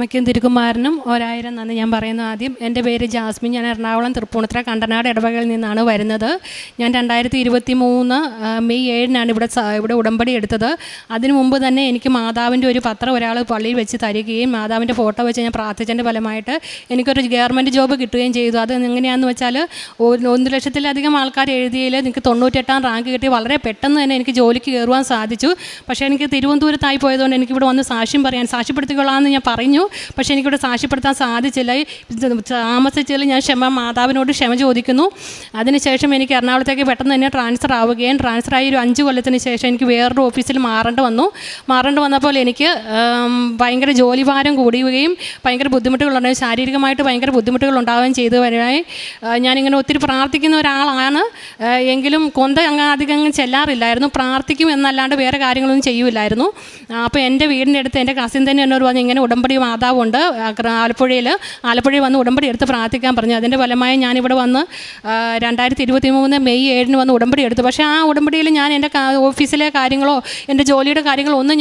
അമ്മയ്ക്കും തിരുക്കുമാരനും 1000 നന്ദി ഞാൻ പറയുന്നു. ആദ്യം എൻ്റെ പേര് ജാസ്മിൻ. ഞാൻ എറണാകുളം തൃപ്പൂണിത്തുറ കണ്ടനാട് ഇടവകയിൽ നിന്നാണ് വരുന്നത്. ഞാൻ 2023 മെയ് 7-നാണ് ഇവിടെ ഉടമ്പടി എടുത്തത്. അതിനു മുമ്പ് തന്നെ എനിക്ക് മാതാവിൻ്റെ ഒരു പത്രം ഒരാൾ പള്ളിയിൽ വെച്ച് തരികയും മാതാവിൻ്റെ ഫോട്ടോ വെച്ച് ഞാൻ പ്രാർത്ഥിച്ചതിൻ്റെ ഫലമായിട്ട് എനിക്കൊരു ഗവൺമെൻറ് ജോബ് കിട്ടുകയും ചെയ്തു. അത് എങ്ങനെയാണെന്ന് വെച്ചാൽ 1 ലക്ഷത്തിലധികം ആൾക്കാർ എഴുതിയതിൽ എനിക്ക് 98ാം റാങ്ക് കിട്ടി. വളരെ പെട്ടെന്ന് തന്നെ എനിക്ക് ജോലിക്ക് കയറുവാൻ സാധിച്ചു. പക്ഷേ എനിക്ക് തിരുവനന്തപുരത്തായി പോയതുകൊണ്ട് എനിക്കിവിടെ വന്ന് സാക്ഷ്യപ്പെടുത്തിക്കൊള്ളാമെന്ന് ഞാൻ പറഞ്ഞു. പക്ഷേ എനിക്കിവിടെ സാക്ഷ്യപ്പെടുത്താൻ സാധിച്ചില്ല. താമസിച്ചതിൽ ഞാൻ മാതാവിനോട് ക്ഷമ ചോദിക്കുന്നു. അതിനുശേഷം എനിക്ക് എറണാകുളത്തേക്ക് പെട്ടെന്ന് തന്നെ ട്രാൻസ്ഫർ ആവുകയും ട്രാൻസ്ഫറായി ഒരു 5 കൊല്ലത്തിന് ശേഷം എനിക്ക് വേറൊരു ഓഫീസിൽ മാറേണ്ടി വന്നപ്പോൾ എനിക്ക് ഭയങ്കര ജോലിഭാരം കൂടുകയും ഭയങ്കര ബുദ്ധിമുട്ടുകളുണ്ടായി, ശാരീരികമായിട്ട് ഭയങ്കര ബുദ്ധിമുട്ടുകൾ ഉണ്ടാവുകയും ചെയ്തു വരായി. ഞാനിങ്ങനെ ഒത്തിരി പ്രാർത്ഥിക്കുന്ന ഒരാളാണ്. എങ്കിലും അധികം ചെല്ലാറില്ലായിരുന്നു. പ്രാർത്ഥിക്കും എന്നല്ലാണ്ട് വേറെ കാര്യങ്ങളൊന്നും ചെയ്യില്ലായിരുന്നു. അപ്പോൾ എൻ്റെ വീടിൻ്റെ അടുത്ത് എൻ്റെ കസിൻ തന്നെ എന്നോട് പറഞ്ഞു, ഇങ്ങനെ ഉടമ്പടി മാതാവുണ്ട് ആലപ്പുഴയിൽ വന്ന് ഉടമ്പടി എടുത്ത് പ്രാർത്ഥിക്കാൻ പറഞ്ഞു. അതിൻ്റെ ഫലമായി ഞാനിവിടെ വന്ന് 2023 മെയ് 7-ന് വന്ന് ഉടമ്പടി എടുത്തു. പക്ഷേ ആ ഉടമ്പടിയിൽ ഞാൻ എൻ്റെ ഓഫീസിലെ കാര്യങ്ങളോ എൻ്റെ ജോലിയുടെ കാര്യങ്ങളോ ഒന്നും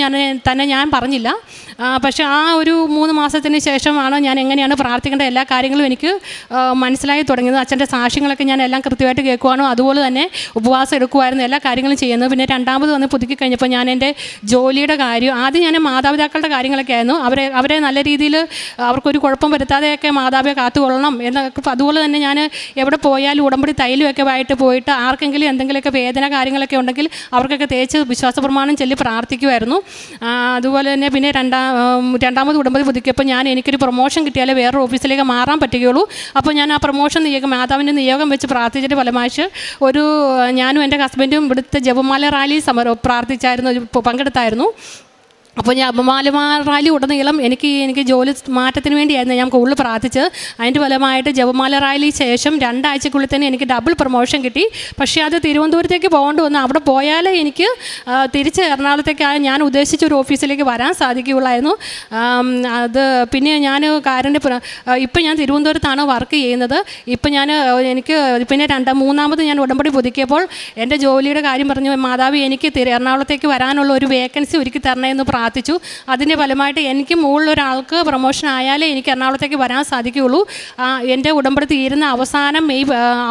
ഞാൻ പറഞ്ഞില്ല. പക്ഷേ ആ ഒരു 3 മാസത്തിന് ശേഷമാണ് ഞാൻ എങ്ങനെയാണ് പ്രാർത്ഥിക്കേണ്ട എല്ലാ കാര്യങ്ങളും എനിക്ക് മനസ്സിലായി തുടങ്ങിയത്. അച്ഛൻ്റെ സാക്ഷ്യങ്ങളൊക്കെ ഞാൻ എല്ലാം കൃത്യമായിട്ട് കേൾക്കുവാനോ അതുപോലെ തന്നെ ഉപവാസം എടുക്കുമായിരുന്നു, എല്ലാ കാര്യങ്ങളും ചെയ്യുന്നത്. പിന്നെ രണ്ടാമത് വന്ന് പുതുക്കി കഴിഞ്ഞപ്പോൾ ഞാൻ എൻ്റെ ജോലിയുടെ കാര്യം ആദ്യം ഞാൻ മാതാപിതാക്കളുടെ കാര്യങ്ങളൊക്കെ ആയിരുന്നു. അവരെ നല്ല രീതിയിൽ അവർക്കൊരു കുഴപ്പം വരുത്താതെയൊക്കെ മാതാപിതാക്കളെ കാത്തുകൊള്ളണം എന്നൊക്കെ. അതുപോലെ തന്നെ ഞാൻ എവിടെ പോയാലും ഉടമ്പടി തൈലമൊക്കെ ആയിട്ട് പോയിട്ട് ആർക്കെങ്കിലും എന്തെങ്കിലുമൊക്കെ വേദന കാര്യങ്ങളൊക്കെ ഉണ്ടെങ്കിൽ അവർക്കൊക്കെ തേച്ച് വിശ്വാസപ്രമാണം ചൊല്ലി പ്രാർത്ഥിക്കുമായിരുന്നു. അതുപോലെ തന്നെ പിന്നെ രണ്ടാമത് ഉടമ്പടി പുതുക്കിയപ്പോൾ എനിക്കൊരു പ്രൊമോഷൻ കിട്ടിയാലേ വേറൊരു ഓഫീസിലേക്ക് മാറാൻ പറ്റുകയുള്ളൂ. അപ്പോൾ ഞാൻ ആ പ്രൊമോഷൻ മാതാവിൻ്റെ നിയോഗം വെച്ച് പ്രാർത്ഥിച്ചിട്ട് ഫലമായിട്ട് ഞാനും എൻ്റെ ഹസ്ബൻഡും ഇവിടുത്തെ ജപമാല റാലി പങ്കെടുത്തായിരുന്നു. അപ്പോൾ ഞാൻ ജപമാല റാലി ഉടനീളം എനിക്ക് ജോലി മാറ്റത്തിന് വേണ്ടിയായിരുന്നു ഞാൻ കൂടുതൽ പ്രാർത്ഥിച്ചത്. അതിൻ്റെ ഫലമായിട്ട് ജപമാല റാലി ശേഷം 2 ആഴ്ചക്കുള്ളിൽ തന്നെ എനിക്ക് ഡബിൾ പ്രൊമോഷൻ കിട്ടി. പക്ഷേ അത് തിരുവനന്തപുരത്തേക്ക് പോകേണ്ടി വന്നു. അവിടെ പോയാലേ എനിക്ക് തിരിച്ച് എറണാകുളത്തേക്ക് ഞാൻ ഉദ്ദേശിച്ച ഒരു ഓഫീസിലേക്ക് വരാൻ സാധിക്കുകയുള്ളായിരുന്നു. അത് പിന്നെ ഇപ്പം ഞാൻ തിരുവനന്തപുരത്താണ് വർക്ക് ചെയ്യുന്നത്. ഇപ്പം എനിക്ക് പിന്നെ മൂന്നാമത് ഞാൻ ഉടമ്പടി പുതുക്കിയപ്പോൾ എൻ്റെ ജോലിയുടെ കാര്യം പറഞ്ഞു, മാതാവി എനിക്ക് എറണാകുളത്തേക്ക് വരാനുള്ള ഒരു വേക്കൻസി ഒരുക്കി തരണമെന്ന് പ്രാർത്ഥിച്ചു. അതിൻ്റെ ഫലമായിട്ട് എനിക്ക് മുകളിലൊരാൾക്ക് പ്രൊമോഷൻ ആയാലേ എനിക്ക് എറണാകുളത്തേക്ക് വരാൻ സാധിക്കുകയുള്ളൂ. എൻ്റെ ഉടമ്പടി തീരുന്ന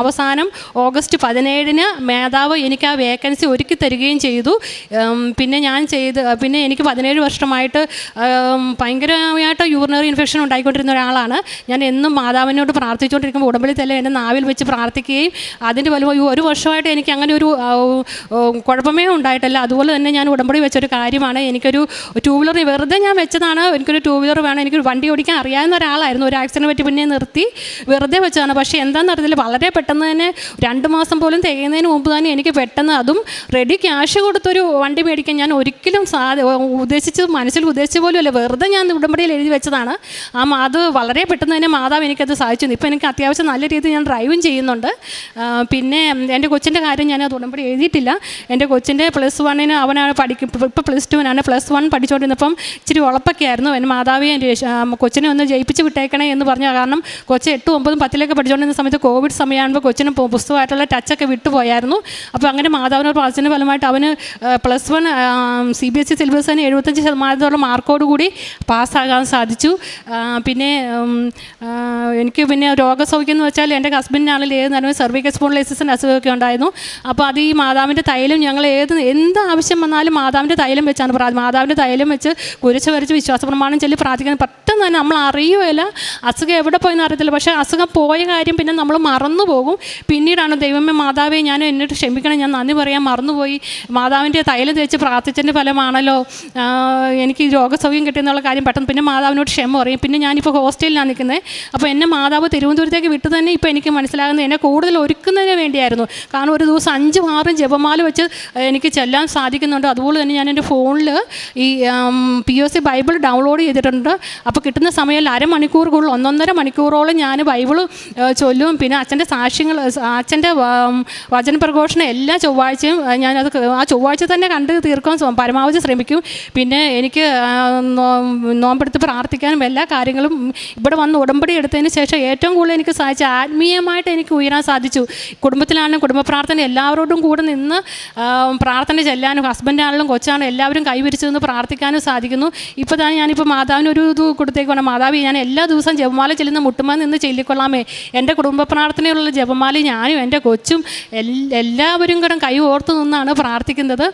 അവസാനം ഓഗസ്റ്റ് 17-ന് മാതാവ് എനിക്ക് ആ വേക്കൻസി ഒരുക്കി തരികയും ചെയ്തു. പിന്നെ എനിക്ക് 17 വർഷമായിട്ട് ഭയങ്കരമായിട്ട് യൂറിനറി ഇൻഫെക്ഷൻ ഉണ്ടായിക്കൊണ്ടിരുന്ന ഒരാളാണ്. ഞാൻ എന്നും മാതാവിനോട് പ്രാർത്ഥിച്ചുകൊണ്ടിരിക്കുമ്പോൾ ഉടമ്പടി തന്നെ എൻ്റെ നാവിൽ വെച്ച് പ്രാർത്ഥിക്കുകയും അതിൻ്റെ ഫലമായി 1 വർഷമായിട്ട് എനിക്ക് അങ്ങനെ ഒരു കുഴപ്പമേ ഉണ്ടായിട്ടില്ല. അതുപോലെ തന്നെ ഞാൻ ഉടമ്പടി വെച്ചൊരു കാര്യമാണ്, എനിക്കൊരു 2 വീലർ വെറുതെ ഞാൻ വെച്ചതാണ്. എനിക്കൊരു 2 വീലർ വേണം. എനിക്കൊരു വണ്ടി ഓടിക്കാൻ അറിയാവുന്ന ഒരാളായിരുന്നു. ഒരു ആക്സിഡൻറ്റ് പറ്റി പിന്നെ നിർത്തി വെറുതെ വെച്ചതാണ്. പക്ഷേ എന്താണെന്ന് അറിയത്തില്ല, വളരെ പെട്ടെന്ന് തന്നെ 2 മാസം പോലും തികയുന്നതിന് മുമ്പ് തന്നെ എനിക്ക് പെട്ടെന്ന് അതും റെഡി ക്യാഷ് കൊടുത്തൊരു വണ്ടി മേടിക്കാൻ ഞാൻ ഒരിക്കലും മനസ്സിൽ ഉദ്ദേശിച്ച പോലും അല്ല, വെറുതെ ഞാൻ ഉടമ്പടിയിൽ എഴുതി വെച്ചതാണ്. അത് വളരെ പെട്ടെന്ന് തന്നെ മാതാവ് എനിക്കത് സാധിച്ചു. ഇപ്പോൾ എനിക്ക് അത്യാവശ്യം നല്ല രീതിയിൽ ഞാൻ ഡ്രൈവും ചെയ്യുന്നുണ്ട്. പിന്നെ എൻ്റെ കൊച്ചിൻ്റെ കാര്യം ഞാൻ അത് ഉടമ്പടി എഴുതിയിട്ടില്ല. എൻ്റെ കൊച്ചിൻ്റെ +1-ന് അവനാണ് ഇപ്പോൾ +2-നാണ്. +1 പഠിച്ചുകൊണ്ടിരുന്നപ്പം ഇച്ചിരി ഉളപ്പൊക്കെ ആയിരുന്നു. എൻ്റെ മാതാവിയെ കൊച്ചിനെ ഒന്ന് ജയിപ്പിച്ച് വിട്ടേക്കണേ എന്ന് പറഞ്ഞു. കാരണം കൊച്ച് 8, 9, 10 പഠിച്ചുകൊണ്ടിരുന്ന സമയത്ത് കോവിഡ് സമയമാകുമ്പോൾ കൊച്ചിന് പുസ്തകമായിട്ടുള്ള ടച്ചൊക്കെ വിട്ടുപോയായിരുന്നു. അപ്പോൾ അങ്ങനെ മാതാവിനോട് പ്രാർത്ഥിച്ചതിൻ്റെ ഫലമായിട്ട് അവന് +1 CBSE സിലബസിന് 75% മാർക്കോട് കൂടി പാസ്സാകാൻ സാധിച്ചു. പിന്നെ എനിക്ക് രോഗസൗഖ്യം എന്ന് വെച്ചാൽ എൻ്റെ ഹസ്ബൻഡിനാണെങ്കിൽ ഏത് നേരവും സെർവിക്കൽ സ്പോണ്ടിലൈസിസിൻ്റെ അസുഖമൊക്കെ ഉണ്ടായിരുന്നു. അപ്പോൾ അത് ഈ മാതാവിൻ്റെ തൈലം ഞങ്ങൾ എന്ത് ആവശ്യം വന്നാലും മാതാവിൻ്റെ തൈലം വെച്ചാണ് മാതാവിൻ്റെ തൈലം വെച്ച് കുരിശ് വരച്ച് വിശ്വാസപ്രമാണം ചൊല്ലി പ്രാർത്ഥിക്കാൻ പെട്ടെന്ന് തന്നെ നമ്മൾ അറിയുകയില്ല അസുഖം എവിടെ പോയെന്ന് അറിയത്തില്ല. പക്ഷേ അസുഖം പോയ കാര്യം പിന്നെ നമ്മൾ മറന്നു പോകും. പിന്നീടാണ് ദൈവമേ മാതാവേ എന്നിട്ട് ക്ഷമിക്കണം, ഞാൻ നന്ദി പറയാൻ മറന്നുപോയി, മാതാവിൻ്റെ തൈലം തേച്ച് പ്രാർത്ഥിച്ചതിൻ്റെ ഫലമാണല്ലോ എനിക്ക് രോഗസൗഖ്യം കിട്ടിയെന്നുള്ള കാര്യം പെട്ടെന്ന് പിന്നെ മാതാവിനോട് ക്ഷമ പറയും. പിന്നെ ഞാനിപ്പോൾ ഹോസ്റ്റലിലാണ് നിൽക്കുന്നത്. അപ്പോൾ എന്നെ മാതാവ് തിരുവനന്തപുരത്തേക്ക് വിട്ടു തന്നെ ഇപ്പോൾ എനിക്ക് മനസ്സിലാകുന്നത് എന്നെ കൂടുതൽ ഒരുക്കുന്നതിന് വേണ്ടിയായിരുന്നു. കാരണം ഒരു ദിവസം 5 6 ജപമാല വെച്ച് എനിക്ക് ചെല്ലാൻ സാധിക്കുന്നുണ്ട്. അതുപോലെ തന്നെ ഞാൻ എൻ്റെ ഫോണിൽ ഈ POC ബൈബിൾ ഡൗൺലോഡ് ചെയ്തിട്ടുണ്ട്. അപ്പോൾ കിട്ടുന്ന സമയം അരമണിക്കൂറുകളിൽ 1.5 മണിക്കൂറോളം ഞാൻ ബൈബിൾ ചൊല്ലും. പിന്നെ അച്ഛൻ്റെ സാക്ഷ്യങ്ങൾ, അച്ഛൻ്റെ വചനപ്രഘോഷണം എല്ലാ ചൊവ്വാഴ്ചയും ഞാനത് ആ ചൊവ്വാഴ്ച തന്നെ കണ്ട് തീർക്കാൻ പരമാവധി ശ്രമിക്കും. പിന്നെ എനിക്ക് നോമ്പെടുത്ത് പ്രാർത്ഥിക്കാനും എല്ലാ കാര്യങ്ങളും ഇവിടെ വന്ന് ഉടമ്പടി എടുത്തതിന് ശേഷം ഏറ്റവും കൂടുതൽ എനിക്ക് സാധിച്ചു ആത്മീയമായിട്ട് എനിക്ക് ഉയരാൻ സാധിച്ചു. കുടുംബത്തിലാണെങ്കിലും കുടുംബ പ്രാർത്ഥന എല്ലാവരോടും കൂടെ നിന്ന് പ്രാർത്ഥന ചെല്ലാനും ഹസ്ബൻഡാണെങ്കിലും കൊച്ചാണെങ്കിലും എല്ലാവരും കൈവിരിച്ച് നിന്ന് പ്രാർത്ഥിക്കാനും സാധിക്കുന്നു. ഇപ്പോൾ തന്നെ ഞാനിപ്പോൾ മാതാവിനൊരു ഇത് കൊടുത്തേക്കാണ്. മാതാവ്, ഞാൻ എല്ലാ ദിവസവും ജപമാല ചെല്ലുന്ന മുട്ടുമ്പോൾ നിന്ന് ചൊല്ലിക്കൊള്ളാമേ. എൻ്റെ കുടുംബ പ്രാർത്ഥനയുള്ള ജപമാല ഞാനും എൻ്റെ കൊച്ചും എല്ലാവരും കൂടെ കൈ ഓർത്ത് നിന്നാണ് പ്രാർത്ഥിക്കുന്നത്.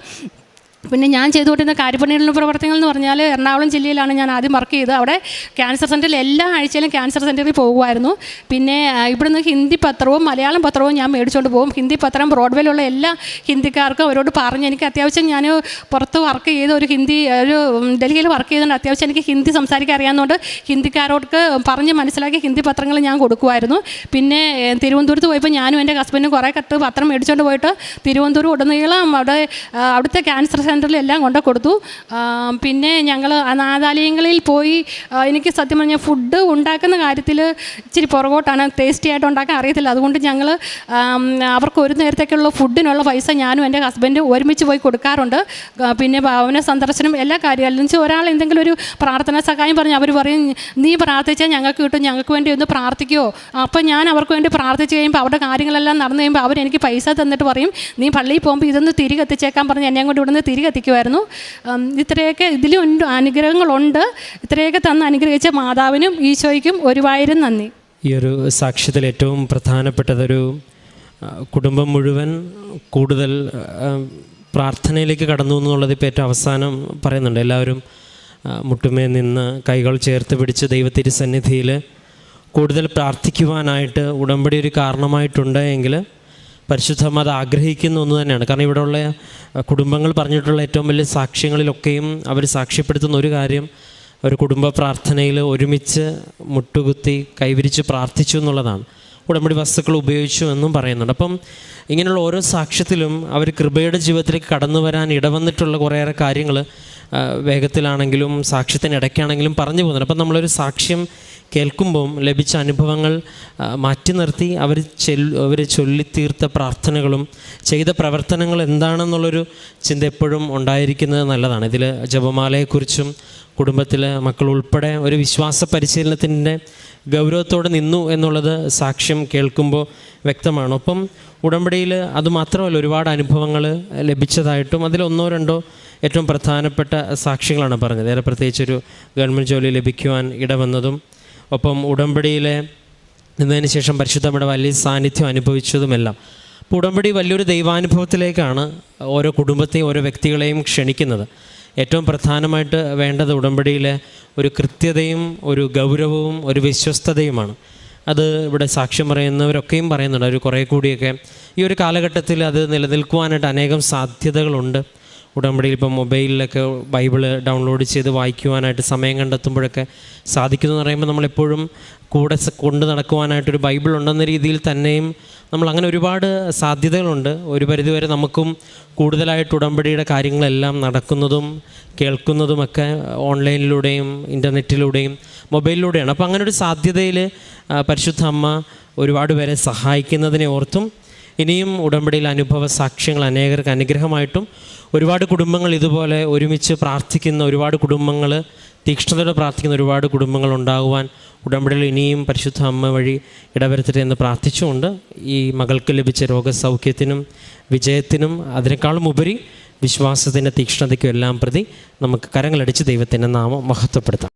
പിന്നെ ഞാൻ ചെയ്തുകൊണ്ടിരുന്ന കാര്യപണിയുള്ള പ്രവർത്തനങ്ങൾ എന്ന് പറഞ്ഞാൽ എറണാകുളം ജില്ലയിലാണ് ഞാൻ ആദ്യം വർക്ക് ചെയ്തത്. അവിടെ ക്യാൻസർ സെൻറ്ററിൽ എല്ലാ ആഴ്ചയിലും ക്യാൻസർ സെൻറ്ററിൽ പോകുമായിരുന്നു. പിന്നെ ഇവിടുന്ന് ഹിന്ദി പത്രവും മലയാളം പത്രവും ഞാൻ മേടിച്ചുകൊണ്ട് പോകും. ഹിന്ദി പത്രം ബ്രോഡ്വേയിലുള്ള എല്ലാ ഹിന്ദിക്കാർക്കും അവരോട് പറഞ്ഞ്, എനിക്ക് അത്യാവശ്യം ഞാൻ പുറത്ത് വർക്ക് ചെയ്ത ഒരു ഡൽഹിയിൽ വർക്ക് ചെയ്തുകൊണ്ട് അത്യാവശ്യം എനിക്ക് ഹിന്ദി സംസാരിക്കാൻ അറിയാവുന്നതുകൊണ്ട് ഹിന്ദിക്കാരോട് പറഞ്ഞ് മനസ്സിലാക്കി ഹിന്ദി പത്രങ്ങൾ ഞാൻ കൊടുക്കുമായിരുന്നു. പിന്നെ തിരുവനന്തപുരത്ത് പോയപ്പോൾ ഞാനും എൻ്റെ ഹസ്ബൻഡും കുറേ കട്ട് പത്രം മേടിച്ചുകൊണ്ട് പോയിട്ട് തിരുവനന്തപുരം ഉടനീളം അവിടുത്തെ ക്യാൻസർ സെൻറ്ററിലെല്ലാം കൊണ്ട് കൊടുത്തു. പിന്നെ ഞങ്ങൾ അനാഥാലയങ്ങളിൽ പോയി, എനിക്ക് സത്യം പറഞ്ഞാൽ ഫുഡ് ഉണ്ടാക്കുന്ന കാര്യത്തിൽ ഇച്ചിരി പുറകോട്ടാണ്, ടേസ്റ്റി ആയിട്ട് ഉണ്ടാക്കാൻ അറിയത്തില്ല. അതുകൊണ്ട് ഞങ്ങൾ അവർക്ക് ഒരു നേരത്തേക്കുള്ള ഫുഡിനുള്ള പൈസ ഞാനും എൻ്റെ ഹസ്ബൻഡും ഒരുമിച്ച് പോയി കൊടുക്കാറുണ്ട്. പിന്നെ ഭവന സന്ദർശനം എല്ലാ കാര്യങ്ങളും വെച്ചാൽ ഒരാൾ എന്തെങ്കിലും ഒരു പ്രാർത്ഥനാ സഹായം പറഞ്ഞ് അവർ പറയും, നീ പ്രാർത്ഥിച്ചാൽ ഞങ്ങൾക്ക് കിട്ടും, ഞങ്ങൾക്ക് വേണ്ടി ഒന്ന് പ്രാർത്ഥിക്കുമോ. അപ്പോൾ ഞാൻ അവർക്ക് വേണ്ടി പ്രാർത്ഥിച്ച് കഴിയുമ്പോൾ അവരുടെ കാര്യങ്ങളെല്ലാം നടന്നു കഴിയുമ്പോൾ അവരെനിക്ക് പൈസ തന്നിട്ട് പറയും, നീ പള്ളിയിൽ പോകുമ്പോൾ ഇതൊന്ന് തിരികെ എത്തിച്ചേക്കാൻ പറഞ്ഞ് എന്നെ കൊണ്ട് ഇവിടുന്ന് എത്തിക്കുമായിരുന്നു. ഇത്രയൊക്കെ ഇതിലുണ്ട് അനുഗ്രഹങ്ങളുണ്ട്. ഇത്രയൊക്കെ തന്ന് അനുഗ്രഹിച്ച മാതാവിനും ഈശോയ്ക്കും ഒരുപായിരം നന്ദി. ഈ ഒരു സാക്ഷ്യത്തിൽ ഏറ്റവും പ്രധാനപ്പെട്ടതൊരു കുടുംബം മുഴുവൻ കൂടുതൽ പ്രാർത്ഥനയിലേക്ക് കടന്നു എന്നുള്ളത് ഇപ്പോൾ ഏറ്റവും അവസാനം പറയുന്നുണ്ട്. എല്ലാവരും മുട്ടുമേ നിന്ന് കൈകൾ ചേർത്ത് പിടിച്ച് ദൈവത്തിരുസന്നിധിയിൽ കൂടുതൽ പ്രാർത്ഥിക്കുവാനായിട്ട് ഉടമ്പടി ഒരു കാരണമായിട്ടുണ്ട് എങ്കിൽ പരിശുദ്ധമ്മ അത് ആഗ്രഹിക്കുന്ന ഒന്ന് തന്നെയാണ്. കാരണം ഇവിടെയുള്ള കുടുംബങ്ങൾ പറഞ്ഞിട്ടുള്ള ഏറ്റവും വലിയ സാക്ഷ്യങ്ങളിലൊക്കെയും അവർ സാക്ഷ്യപ്പെടുത്തുന്ന ഒരു കാര്യം, ഒരു കുടുംബ പ്രാർത്ഥനയിൽ ഒരുമിച്ച് മുട്ടുകുത്തി കൈവിരിച്ച് പ്രാർത്ഥിച്ചു എന്നുള്ളതാണ്. ഉടമ്പടി വസ്തുക്കൾ ഉപയോഗിച്ചു എന്നും പറയുന്നുണ്ട്. അപ്പം ഇങ്ങനെയുള്ള ഓരോ സാക്ഷ്യത്തിലും അവർ കൃപയുടെ ജീവിതത്തിലേക്ക് കടന്നു വരാൻ ഇടവന്നിട്ടുള്ള കുറേയേറെ കാര്യങ്ങൾ വേഗത്തിലാണെങ്കിലും സാക്ഷ്യത്തിനിടയ്ക്കാണെങ്കിലും പറഞ്ഞു പോകുന്നുണ്ട്. അപ്പം നമ്മളൊരു സാക്ഷ്യം കേൾക്കുമ്പം ലഭിച്ച അനുഭവങ്ങൾ മാറ്റി നിർത്തി അവർ ചൊല്ലിത്തീർത്ത പ്രാർത്ഥനകളും ചെയ്ത പ്രവർത്തനങ്ങൾ എന്താണെന്നുള്ളൊരു ചിന്ത എപ്പോഴും ഉണ്ടായിരിക്കുന്നത് നല്ലതാണ്. ഇതിൽ ജപമാലയെക്കുറിച്ചും കുടുംബത്തിലെ മക്കൾ ഉൾപ്പെടെ ഒരു വിശ്വാസ പരിശീലനത്തിൻ്റെ ഗൗരവത്തോടെ നിന്നു എന്നുള്ളത് സാക്ഷ്യം കേൾക്കുമ്പോൾ വ്യക്തമാണ്. ഒപ്പം ഉടമ്പടിയിൽ അതുമാത്രമല്ല, ഒരുപാട് അനുഭവങ്ങൾ ലഭിച്ചതായിട്ടും അതിലൊന്നോ രണ്ടോ ഏറ്റവും പ്രധാനപ്പെട്ട സാക്ഷ്യങ്ങളാണ് പറഞ്ഞത്. ഏറെ പ്രത്യേകിച്ചൊരു ഗവൺമെൻറ് ജോലി ലഭിക്കുവാൻ ഇടവന്നതും ഒപ്പം ഉടമ്പടിയിലെ നിന്നതിന് ശേഷം പരിശുദ്ധമ്മയുടെ വലിയ സാന്നിധ്യം അനുഭവിച്ചതുമെല്ലാം. അപ്പോൾ ഉടമ്പടി വലിയൊരു ദൈവാനുഭവത്തിലേക്കാണ് ഓരോ കുടുംബത്തെയും ഓരോ വ്യക്തികളെയും ക്ഷണിക്കുന്നത്. ഏറ്റവും പ്രധാനമായിട്ട് വേണ്ടത് ഉടമ്പടിയിലെ ഒരു കൃത്യതയും ഒരു ഗൗരവവും ഒരു വിശ്വസ്തതയുമാണ്. അത് ഇവിടെ സാക്ഷ്യം പറയുന്നവരൊക്കെയും പറയുന്നുണ്ട്. ഒരു കുറേ കൂടിയൊക്കെ ഈ ഒരു കാലഘട്ടത്തിൽ അത് നിലനിൽക്കുവാനായിട്ട് അനേകം സാധ്യതകളുണ്ട്. ഉടമ്പടിയിൽ ഇപ്പം മൊബൈലിലൊക്കെ ബൈബിള് ഡൗൺലോഡ് ചെയ്ത് വായിക്കുവാനായിട്ട് സമയം കണ്ടെത്തുമ്പോഴൊക്കെ സാധിക്കുന്നു എന്ന് പറയുമ്പോൾ നമ്മളെപ്പോഴും കൂടെ കൊണ്ട് നടക്കുവാനായിട്ടൊരു ബൈബിൾ ഉണ്ടെന്ന രീതിയിൽ തന്നെയും നമ്മൾ അങ്ങനെ ഒരുപാട് സാധ്യതകളുണ്ട്. ഒരു പരിധിവരെ നമുക്കും കൂടുതലായിട്ട് ഉടമ്പടിയുടെ കാര്യങ്ങളെല്ലാം നടക്കുന്നതും കേൾക്കുന്നതുമൊക്കെ ഓൺലൈനിലൂടെയും ഇൻ്റർനെറ്റിലൂടെയും മൊബൈലിലൂടെയാണ്. അപ്പോൾ അങ്ങനെ ഒരു സാധ്യതയിൽ പരിശുദ്ധ അമ്മ ഒരുപാട് പേരെ സഹായിക്കുന്നതിനെ ഓർത്തും ഇനിയും ഉടമ്പടിയിൽ അനുഭവ സാക്ഷ്യങ്ങൾ അനേകർക്ക് അനുഗ്രഹമായിട്ടും ഒരുപാട് കുടുംബങ്ങൾ ഇതുപോലെ ഒരുമിച്ച് പ്രാർത്ഥിക്കുന്ന ഒരുപാട് കുടുംബങ്ങൾ തീക്ഷ്ണതയോടെ പ്രാർത്ഥിക്കുന്ന ഒരുപാട് കുടുംബങ്ങൾ ഉണ്ടാകുവാൻ ഉടമ്പടിയിൽ ഇനിയും പരിശുദ്ധ അമ്മ വഴി ഇടവരുത്തട്ടെ എന്ന് പ്രാർത്ഥിച്ചുകൊണ്ട് ഈ മകൾക്ക് ലഭിച്ച രോഗസൗഖ്യത്തിനും വിജയത്തിനും അതിനേക്കാളും ഉപരി വിശ്വാസത്തിൻ്റെ തീക്ഷ്ണതയ്ക്കും എല്ലാം പ്രതി നമുക്ക് കരങ്ങളടിച്ച് ദൈവത്തിൻ്റെ നാമം മഹത്വപ്പെടുത്താം.